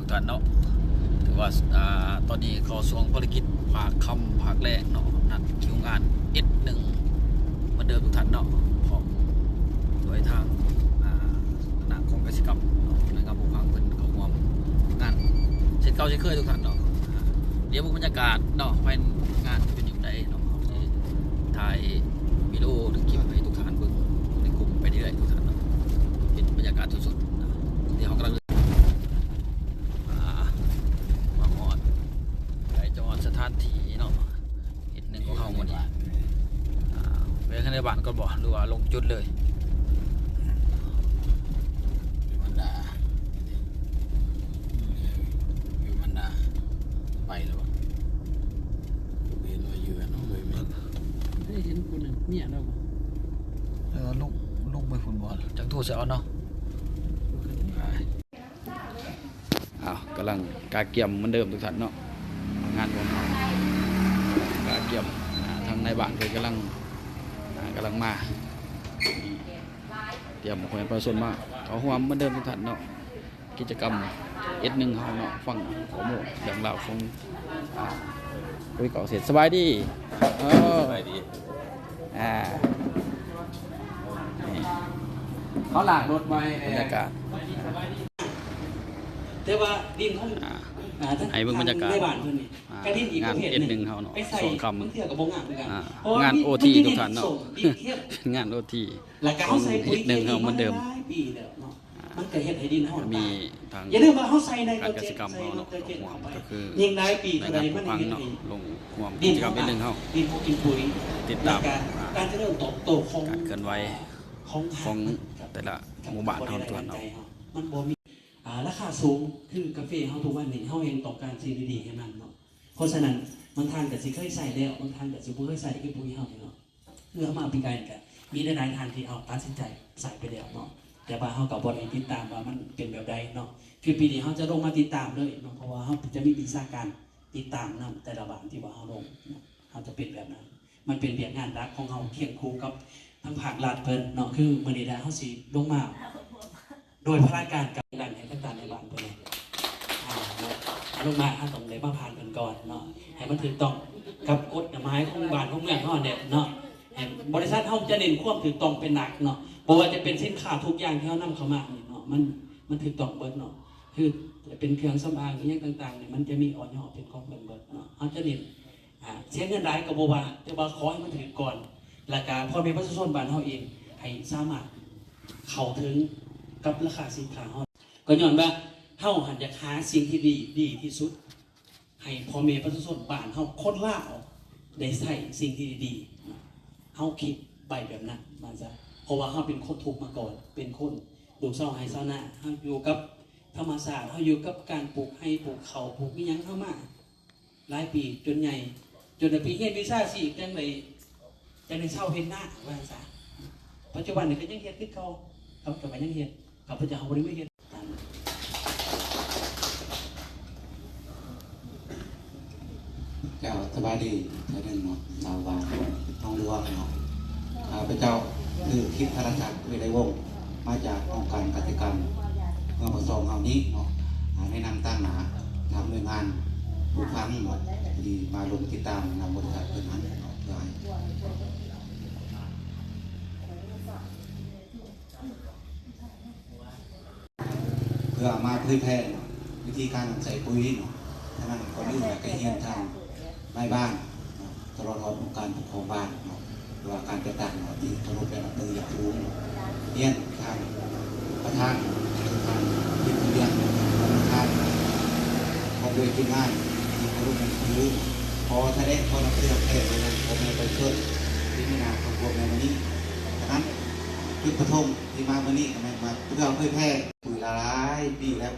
กท่านเนาะถือว่าตอนนี้เขาส่งภารกิจภาคค่ำภาคแรกเนาะนัดคิวงาน S1 เหมือนเดิมทุกท่านเนาะของโดยทางคณะของกสิกรรมในการปกครองเป็นเขาร่วมงานเช่นเก่าเช่นเคยทุกท่านเนาะเดี๋ยวบรรยากาศเนาะเป็นงานเป็นอยู่ใดเนาะถ่ายวิดีโอหรือคลิปให้ทุกท่านเบิ่งในกลุ่มไปเรื่อยๆทุกท่านเนาะเป็นบรรยากาศสดๆเดี๋ยวเขากำลังมาหอดไปจังหวัดสถานที่เนาะอีกหนึ่งของเขาหมดไปข้างในบ้านก็บอกหรือว่าลงจุดเลยไปแล้วเรียนลอยเยือนเลยไม่ได้เห็นคนเมียเราลงไปฝุ่นบอลจากทั่วเสียเนาะกำลังกาเกี่ยมเหมือนเดิมทุกท่านเนาะงานของกาเกี่ยมทางในบ้านเลยกำลังมาเตรียมคนประชาชนมาเขาหัวเหมือนเดิมทุกท่านเนาะกิจกรรมS1เขาเนาะฟังข้อมูลเรื่องราวของคุยก่อเสร็จสบายดีสบายดีเขาหลากรถไปบรรยากาศแต่ว่าดินเขาให้เบิ่งบรรยากาศงานS1เขาเนาะส่วนคำงานOTทุกท่านเนาะงาน OT ของS1เขาเหมือนเดิมมันก็เฮ็ดให้ดินเฮามีทางอย่าลืมว่าเฮาใส่ในการกสิกรรมเฮาเนาะก็คือยิ่งหลายปีในใดการมันฟังเนาะลงห่วงกิจกรรมS1เฮาดินบ่กินปุ๋ยติดตามการจะเริ่มโตของการเคลื่อนไหวของแต่ละหมู่บ้านเฮาตัวเนาะมันบ่มีราคาสูงคือกาแฟเฮาทุกวันนี้เฮาเองต้องการสิ่งดีๆให้มันเนาะเพราะฉะนั้นบางท่านก็สิเคยใส่แล้วบางท่านก็สิบ่เคยใส่คือปุ๋ยเฮาเนาะเพื่อมาปีกายก็มีหลายๆท่านที่เอาตัดสินใจใส่ไปแล้วเนาะแต่ว่าเขากับบริติดตามว่ามันเป็นแบบใดเนาะคือปีนี้เขาจะลงมาติดตามเลยเนาะเพราะว่าเขาจะมีวิชาการติดตามนะแต่ละบ้านที่ว่าเขาลงเขาจะเป็นแบบนั้นมันเป็นเรื่องงานรักของเขาเคียงคู่กับทั้งภาครัฐเพิ่นเนาะคือเมื่อนี้ได้เขาสิลงมาโดยพระราชการกับการให้ต่างๆในบ้านเพิ่นลงมาเขาต้องได้มาผ่านเพิ่นก่อนเนาะให้มันถูกต้องกับกฎหมายของบ้านของเมืองเขาเนี่ยเนาะบริษัทเขาจะเน้นความถูกต้องเป็นหนักเนาะเพราะว่าจะเป็นสินค้าทุกอย่างที่เขานำเข้ามาเนาะมันถูกต้องเบิดเนาะคือเป็นเครื่องสำอางอย่างต่างๆเนี่ยมันจะมีออยเป็นของเบิดเนาะเขาจะเน้นเสียเงินรายกับโบวาแต่ว่าขอให้มันถึงก่อนหลักการพอเป็นประชาชนบ้านเขาเองให้สามารถเข้าถึงกับราคาสินค้าเขาก็ย้อนว่าเขาหันจะหาสิ่งที่ดีที่สุดให้พอเมประชาชนบ้านเขาคนล่าได้ใส่สิ่งที่ดีเขาคิดใบแบบนั้นมาซะเพราะว่าเขาเป็นคนถูกมาก่อนเป็นคนดูเศร้าไฮเศร้าหน้าเขาอยู่กับธรรมศาสตร์เขาอยู่กับการปลูกให้ปลูกเขาปลูกมิยังเข้ามาหลายปีจนใหญ่จนในปีเฮ็ดวิชาสี่จังเลยเศร้าเห็นหน้าว่าซะปัจจุบันเนี่ยก็ยังเฮ็ดที่เขากับยังเฮ็ดกับพระเจ้าบริไม่เฮ็ดเจ้าสบายดีเธอหนึ่งเนาะชาวบ้านน้องรัวเนาะพระเจ้าคือคิดพระราชาวิไลวงศ์มาจากองค์การกติกรรมเมื่อประสงค์เฮานี้เนาะในนำตั้งหนาทำหน่วยงานผู้ฟังเนาะที่มาลงติดตามนำบริษัทเพื่อนนั้นเพื่อมาเผยแพร่วิธีการใส่ปุ๋ยเนาะท่านนั้นคนอื่นก็เฮียนทางในบ้านตลอดองค์การปกครองบ้านเนาะว่าการจัดตั้งที่เคารพและนับถืออย่างสูงเรียนทางประธานทางที่เรียนประธานของโดยที่ง่ายที่เคารพนับถือพอแสดงพอนับถือแค่ในนั้นผมไม่ไปเชิญที่มีนาของพวกในวันนี้ฉะนั้นจุดประทงที่มาวันนี้ทำไมมาเพื่อเผยแพร่ปุ๋ยละลายปีแล้ว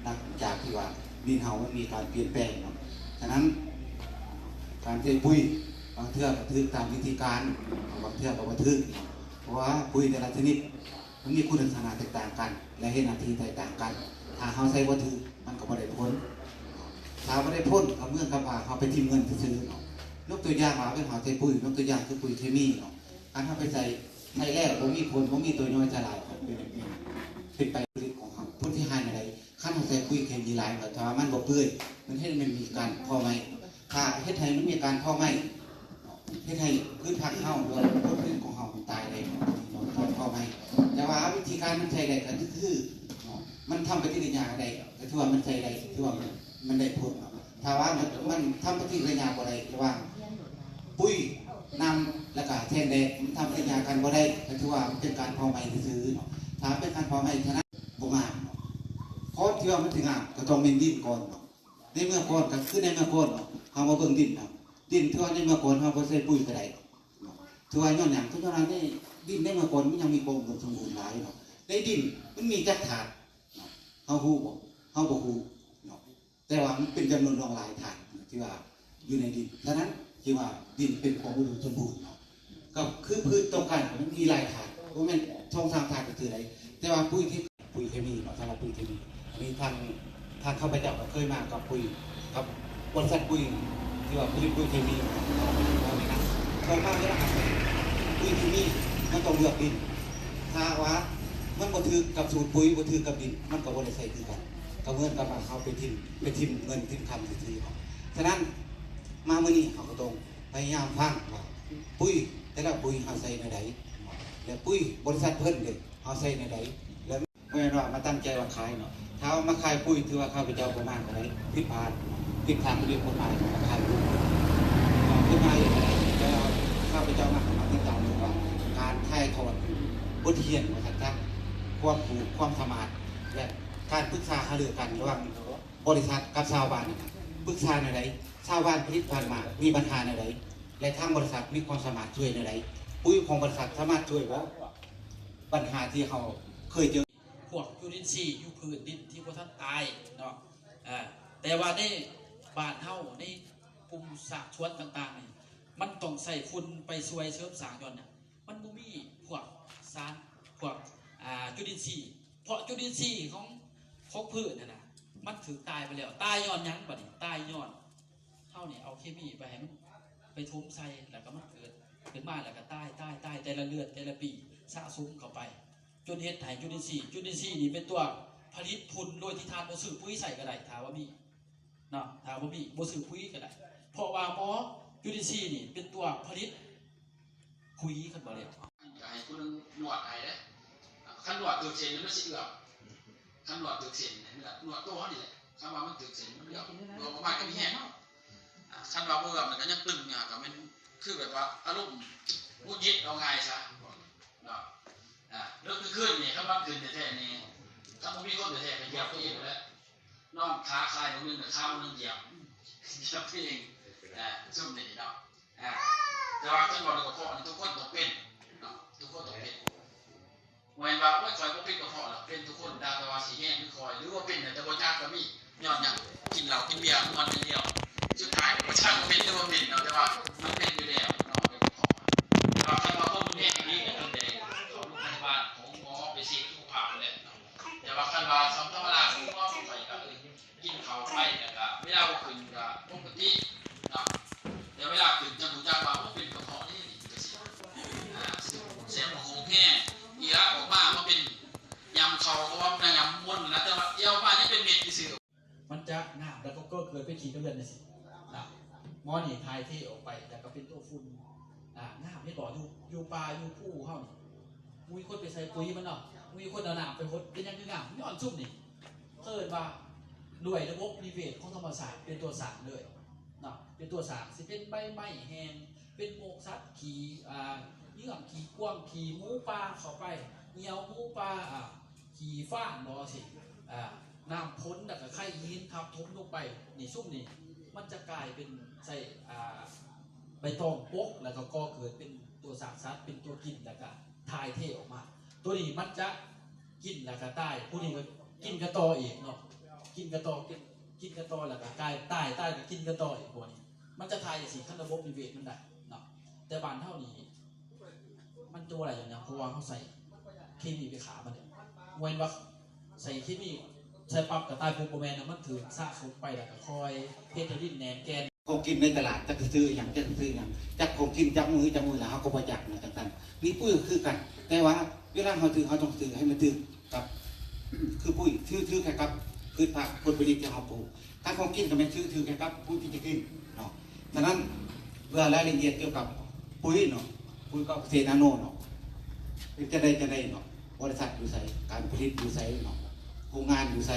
นับจากที่ว่าดินเฮามันมีการเปลี่ยนแปลงเนาะฉะนั้นการเทปุ๋ยบางเทื่อก็ถือตามวิธีการบางเทื่อก็บ่ถือเพราะว่าปุ๋ยแต่ละชนิดมันมีคุณลักษณะแตกต่างกันและเฮ็ดหน้าที่แตกต่างกันถ้าเฮาใช้บ่ถือมันก็บ่ได้ผลถ้าบ่ได้ผลกับเมืองกับว่าเฮาไปทิ่มเงินซื่อๆเนาะยกตัวอย่างว่าเป็นเฮาใช้ปุ๋ยยกตัวอย่างคือปุ๋ยเคมีเนาะการเฮาไปใส่แล้วบ่มีผลบ่มีตัวย่อยสลายเป็นไปของเฮาผลที่หายในใดคัน เราใส่ปุ๋ยเคมีหลายแบบถ้ามันบ่เปื่อยมันให้มันมีการพอไหมถ้าเฮ็ดให้มันมีการพอไหมเฮ็ดให้พืชผักเฮาด้วยพืชของเฮามันตายได้พอไหมแต่ว่าวิธีการมันใช้ได้ก็คือมันทำปฏิกิริยาได้ก็ถือว่ามันใช้ได้ถือว่ามันได้ผลถ้าว่ามันทำปฏิกิริยาบ่ได้ระหว่างปุ๋ยน้ำแล้วก็แทนแดดมันทำปฏิกิริยากันบ่ได้ก็ถือว่าเป็นการพอไหมซื่อๆถ้าเป็นการพอไหมฉะนั้นบ่มาเพราะที่ว่ามันถึงก็ต้องเป็นดินก่อนในเมื่อก่อนก็คือในเมื่อก่อนเฮามาเบิ่งดินดินที่ว่าในเมื่อก่อนเฮาบ่ใส่ปุ๋ยก็ได้ที่ว่าย้อนหยังทุกอย่างนี่ดินในเมื่อก่อนมันยังมีความอุดมสมบูรณ์หลายในดินมันมีจักรถาดเฮาฮู้บ่เฮาบ่ฮู้แต่ว่ามันเป็นจำนวนหลายถาดที่ว่าอยู่ในดินฉะนั้นที่ว่าดินเป็นความอุดมสมบูรณ์ก็คือพืชต้องการมันมีหลายถาดบ่แม่นช่องทางถาดก็คืออะไรแต่ว่าปุ๋ยเคมีสำหรับปุ๋ยเคมีมีทางข้าพเจ้าก็เคยมากับปุ๋ยกับบริษัทปุ๋ยที่ว่าผลิตปุ๋ยเคมีเอาเลยนะเคยมาแล้วนะครับปุ๋ยเคมีมันต้องเลือกดินถ้าว่ามันบ่ถือกับสูตรปุ๋ยบ่ถือกับดินมันก็บ่ได้ใส่คือกันก็เหมือนกับว่าเขาไปทิ่มเงินทิ่มคำซื่อๆฉะนั้นมามื้อนี้เขาก็ต้องพยายามฟังว่าปุ๋ยแต่ละปุ๋ยเฮาใส่ในใดแล้วปุ๋ยบริษัทเพิ่นเด้เฮาใส่ในใดแล้วเมื่อว่ามาตั้งใจว่าขายถ้ามาขายปุ๋ยถือว่าข้าพเจ้าประมาณอะไรผิดพลาดผิดทางเรื่องกฎหมายมาขายปุ๋ยขึ้นมาอย่างไรแล้วข้าพเจ้ามาติดตามดูว่าการถ่ายทอดบทเรียนมาจากความรู้ความสามารถและการปรึกษาหารือกันระหว่างบริษัทกับชาวบ้านปรึกษาในใดชาวบ้านผลิตผ่านมามีปัญหาในใดและทางบริษัทมีความสามารถช่วยในใดปุ๋ยของบริษัทสามารถช่วยว่าปัญหาที่เขาเคยเจอพวกจุลินทรีย์อยู่พื้นดินที่พวกท่านตายเนาะแต่ว่าในบ้านเฮาในกลุ่มสากชวนต่างๆนี่มันต้องใส่ฝุ่นไปช่วยเสริมสร้างย้อนเนี่ยมันบ่มีพวกสารพวกจุลินทรีย์เพราะจุลินทรีย์ของพืชน่ะมันถึงตายไปแล้วตายย้อนหยังบัดนี้ตายย้อนเฮานี่เอาเคมีไปให้มันไปทุ่มใส่แล้วก็มันเกิดขึ้นมาแล้วก็ตายแต่ละเดือนแต่ละปีสะสมเข้าไปจนเฮ็ดให้จุลินทรีย์นี่เป็นตัวผลิตพุ่นโดยที่ทานบ่ซื้อปุ๋ยใส่ก็ได้ถ้าว่ามีเนาะถ้าว่ามีบ่ซื้อปุ๋ยก็ได้เพราะว่าหมอจุลินทรีย์นี่เป็นตัวผลิตปุ๋ยขึ้นมาแล้วอยากให้ผู้นึงหนวดให้เด้คันหนวดตึกเส้นมันสิเอือบคันหนวดตึกเส้นนี่แหละหนวดตัวนี่แหละคันว่ามันตึกเส้นมันเอือบบ่ประมาณก็มีแห้งคันว่าบ่เอือบมันก็ยังตึงก็มันคือแบบว่าอารมณ์บ่ยึดเอาง่ายซะเนาะเรื่องขึ้นนี่ถ้าบ้านขึ้นแท้ๆนี่ถ้ามันมีคนแท้ๆไปเหยียบตัวเองแล้วน้องขาคลายตรงนึงกับข้าวนึงเหยียบตัวเองซุ่มนี่เนาะแต่ว่าท่านบอกกับพ่อทุกคนต้องเป็นเนาะทุกคนต้องเป็นวันว่าคอยก็เป็นกับพ่อหรอกเป็นทุกคนดาวตะวันสีแห้งคือคอยหรือว่าเป็นแต่ประชาก็มีย้อนอย่างกินเหล้ากินเบียร์มันเป็นเดียวสุดท้ายประชาก็เป็นแต่ว่าเป็นเนาะแต่ว่ามันเป็นอยู่แล้วเนาะเป็นพ่อเราท่านว่าพ่อคุณแม่ที่นี่ก็เป็นเด็กของหมอไปซีทุกภาพเลยแต่ว่าคันว่าสำธรรมดาของหมอไปก็กินข้าวไปแต่ก็เวลาขึ้นก็ปกติเนาะแต่เวลาขึ้นจะรู้จักว่ามันเป็นกระเพาะนี่ก็สิเสียงโคแค่อีละออกมามันเป็นยำเขาเพราะว่ามันยำม้วนนะแต่ว่าเยี่ยวมานี่เป็นเม็ดที่สื่อมันจะงามแล้วก็เกิดเป็นขีดกระเดือนนี่สิหมอนี่ทายที่ออกไปแต่ก็เป็นตัวฝุ่นงามไม่ต่ออยู่ปลาอยู่ผู้เฮานี่มุ้ยคนไปใส่ปุ๋ยมันเนาะมุ้ยคนเอาหนามไปหดเป็นยังคืองามย้อนซุ่มนี่เพิ่นว่าด้วยระบบนิเวศของธรรมศาสตร์เป็นตัวสารเลยเนาะเป็นตัวสารสิเป็นใบไม้แห้งเป็นโมกสัตว์ขี่เยื่อขี่กว้างขี่หมูปลาเข้าไปเหนียวหมูปลาขี่ฟ้านบ่สิน้ำพ้นแล้วก็ไข่ยินทับถมลงไปนี่ซุ่มนี่มันจะกลายเป็นใส่ใบตองปกแล้วก็ก่อเกิดเป็นตัวสารสัตว์เป็นตัวกินแล้วก็ทายเทออกมาตัวนี้มันจะกินแล้วก็ตายผู้นี้ก็กินกระตออีกเนาะกินกระตอแล้วก็กลายตายก็กินกระตออีกพวกนี้มันจะทายสิขั้นระบบนิเวศมันได้เนาะแต่บ้านเท่านี้มันตัวอะไรอย่างเงี้ยเพราะว่าเขาใส่เคมีไปขามันเนี่ยเว้นว่าใส่เคมีใส่ปั๊บกับตายโปรแกรมมันถือสะสมไปแล้วก็คอยเพชรดินแหนมแกนของกินในตลาดจะซื้ออย่างจากของกินจากมือแล้วเขาก็ประหยัดนะต่างๆนี่ปุ้ยคือกันแต่ว่าเวลาเขาซื้อเขาต้องซื้อให้มันซื้อกับคือปุ้ยซื้อแค่กับ พืชผักผลผลิตที่เราปลูกถ้าของกินก็เป็นชื่อถือกันครับผู้ที่จะกินเนาะฉะนั้นเพื่อรายละเอียดเกี่ยวกับปุ๋ยเนาะปุ๋ยก็เกษตรนาโนเนาะจะได้เนาะบริษัทอยู่ไสการผลิตอยู่ไสเนาะโรงงานอยู่ไส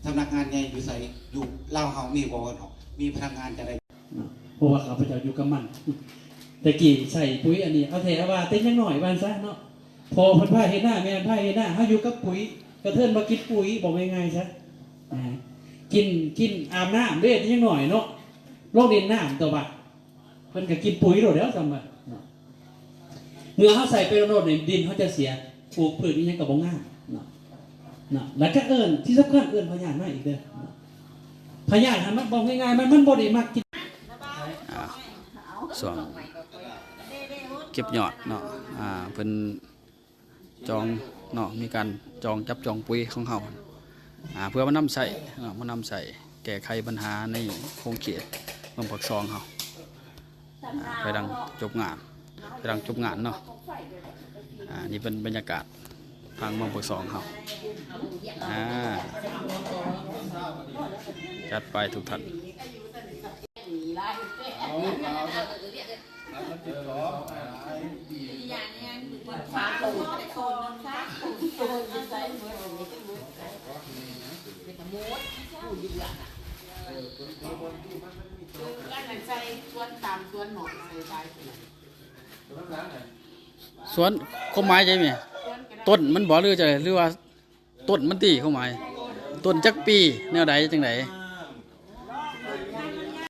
สำนักงานใหญ่อยู่ไสอยู่ลาวเฮามีบ่เนาะมีพนักงานจะได้ เพราะว่าข้าพเจ้าอยู่กับมันแต่กี้ใส่ปุ๋ยอันนี้เอาแถว่าเต้นยังหน่อยบ้านซะเนาะพอพันผ้าเฮ็ดหน้าแม่นผ้าเฮ็ดหน้าเฮาอยู่กับปุ๋ยกระเทินมากินปุ๋ยบอกง่ายๆซะกินอาบน้ำเด้ยังหน่อยเนาะโรคเด่นน้ำตัวบัดเพิ่นก็กินปุ๋ยโดดแล้วจำบ่เมื่อเฮาใส่ไปโดดในดินเฮาจะเสียปลูกพืชนี่ยังก็บ่งามเนาะแล้วก็ที่สำคัญพยานมาอีกเด้อพยานมันบอกง่ายๆมันบ่ได้มักกิน ส่วนเก็บยอดเนาะเพิ่นจองเนาะมีการจับจองปุ๋ยของเฮาเพื่อมานำใส่แก้ไขปัญหาในโครงเขตเมืองปากซองเฮาไปดังจบงานเนาะนี่เป็นบรรยากาศทางเมืองปากซองเฮาจัดไปทุกท่านสวนข้าวไม้ใช่ไหมต้นมันบ่หรือจะหรือว่าต้นมันตีข้าวไม้ต้นจักปีแนวใดจังได